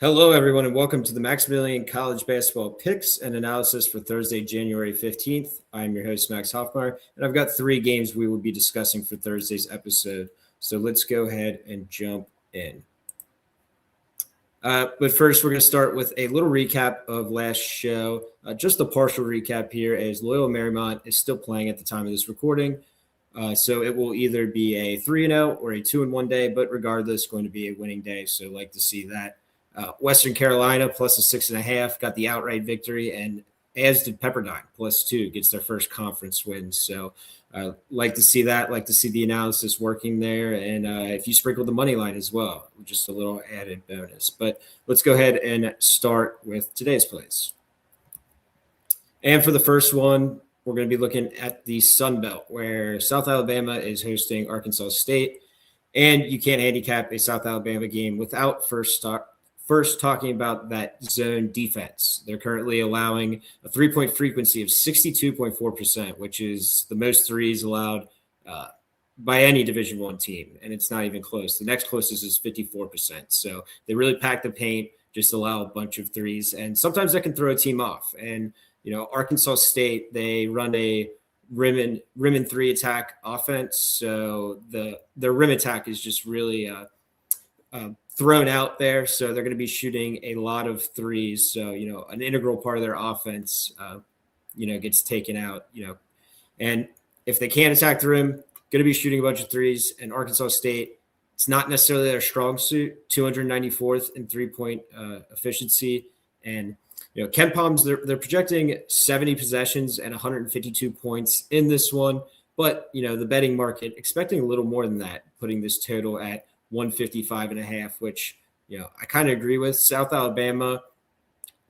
Hello, everyone, and welcome to the Maximilian College Basketball Picks and Analysis for Thursday, January 15th. I'm your host, Max Hofmeyer, and I've got three games we will be discussing for Thursday's episode. So let's go ahead and jump in. But first, we're going to start with a little recap of last show. Just a partial recap here, as Loyola Marymount is still playing at the time of this recording. So it will either be a 3-0 or a 2-1 day, but regardless, going to be a winning day. So I'd like to see that. Western Carolina plus a 6.5 got the outright victory, and as did Pepperdine +2 gets their first conference win. So like to see that, like to see the analysis working there. And if you sprinkle the money line as well, just a little added bonus. But let's go ahead and start with today's plays. And for the first one, we're going to be looking at the Sun Belt, where South Alabama is hosting Arkansas State. And you can't handicap a South Alabama game without first talking about that zone defense. They're currently allowing a three-point frequency of 62.4%, which is the most threes allowed by any Division I team, and it's not even close. The next closest is 54%. So they really pack the paint, just allow a bunch of threes, and sometimes that can throw a team off. And Arkansas State, they run a rim and three attack offense, so their rim attack is just really thrown out there. So they're going to be shooting a lot of threes. So, an integral part of their offense, gets taken out, and if they can't attack the rim, going to be shooting a bunch of threes. And Arkansas State, it's not necessarily their strong suit, 294th in 3-point efficiency. And, Ken Palms, they're projecting 70 possessions and 152 points in this one. But, the betting market expecting a little more than that, putting this total at 155.5, which, I kind of agree with. South Alabama,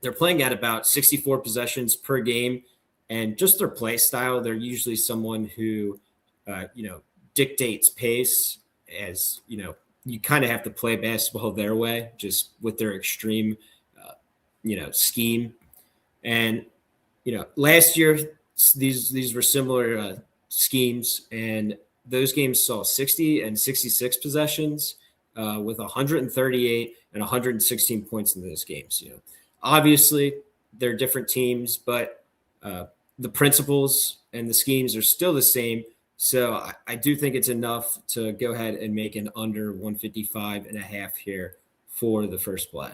they're playing at about 64 possessions per game, and just their play style, they're usually someone who, dictates pace. As, you kind of have to play basketball their way, just with their extreme, scheme. And, last year, these were similar schemes, and those games saw 60 and 66 possessions with 138 and 116 points in those games. Obviously they're different teams, but the principles and the schemes are still the same. So I do think it's enough to go ahead and make an under 155.5 here for the first play.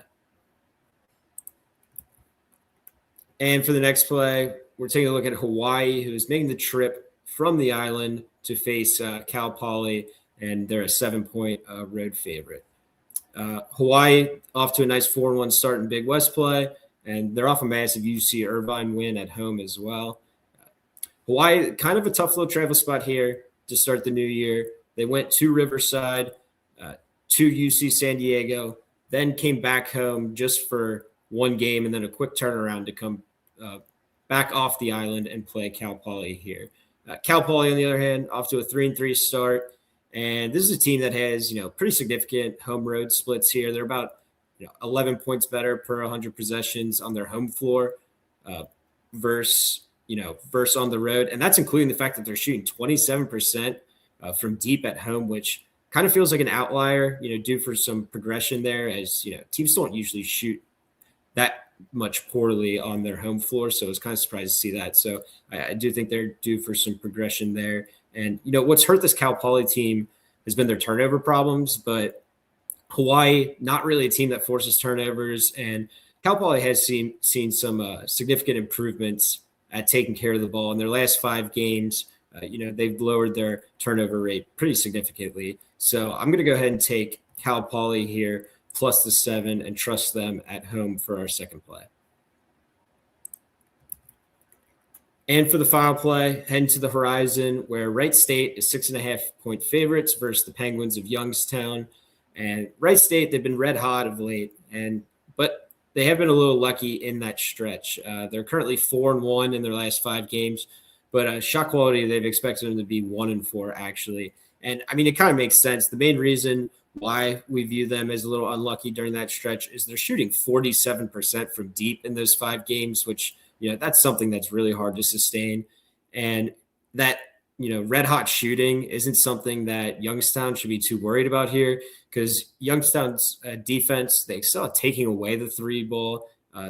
And for the next play, we're taking a look at Hawaii, who is making the trip from the island to face Cal Poly, and they're a 7-point road favorite. Hawaii off to a nice 4-1 start in Big West play, and they're off a massive UC Irvine win at home as well. Hawaii, kind of a tough little travel spot here to start the new year. They went to Riverside, to UC San Diego, then came back home just for one game, and then a quick turnaround to come back off the island and play Cal Poly here. Cal Poly, on the other hand, off to a 3-3 start. And this is a team that has, pretty significant home road splits here. They're about 11 points better per 100 possessions on their home floor versus on the road. And that's including the fact that they're shooting 27% from deep at home, which kind of feels like an outlier, due for some progression there, as, teams don't usually shoot that much poorly on their home floor. So I was kind of surprised to see that. So I do think they're due for some progression there. And, what's hurt this Cal Poly team has been their turnover problems, but Hawaii, not really a team that forces turnovers. And Cal Poly has seen some significant improvements at taking care of the ball in their last 5 games. They've lowered their turnover rate pretty significantly. So I'm going to go ahead and take Cal Poly here plus the 7 and trust them at home for our second play. And for the final play, heading to the horizon, where Wright State is 6.5-point favorites versus the Penguins of Youngstown. And Wright State, they've been red hot of late, but they have been a little lucky in that stretch. They're currently 4-1 in their last 5 games, but shot quality, they've expected them to be 1-4 actually. And I mean, it kind of makes sense. The main reason why we view them as a little unlucky during that stretch is they're shooting 47% from deep in those 5 games, which, that's something that's really hard to sustain. And that red hot shooting isn't something that Youngstown should be too worried about here, because Youngstown's defense, they excel at taking away the three ball.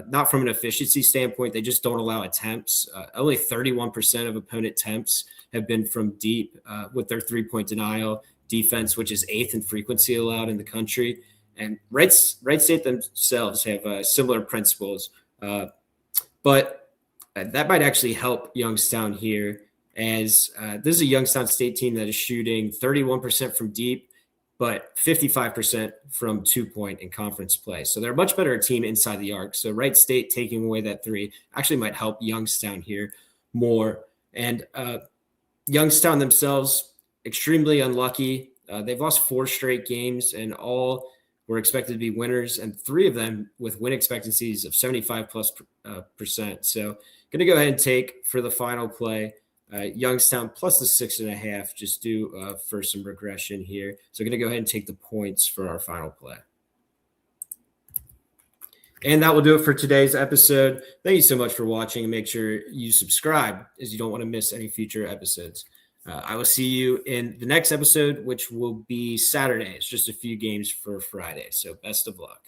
Not from an efficiency standpoint, they just don't allow attempts. Only 31% of opponent attempts have been from deep with their 3-point denial defense, which is 8th in frequency allowed in the country. And Wright State themselves have similar principles, but that might actually help Youngstown here, as this is a Youngstown State team that is shooting 31% from deep, but 55% from 2-point in conference play. So they're a much better team inside the arc. So Wright State taking away that three actually might help Youngstown here more. And Youngstown themselves, extremely unlucky. They've lost 4 straight games, and all were expected to be winners, and 3 of them with win expectancies of 75+%. So going to go ahead and take for the final play Youngstown plus the 6.5, just due for some regression here. So going to go ahead and take the points for our final play. And that will do it for today's episode. Thank you so much for watching, and make sure you subscribe, as you don't want to miss any future episodes. I will see you in the next episode, which will be Saturday. It's just a few games for Friday. So best of luck.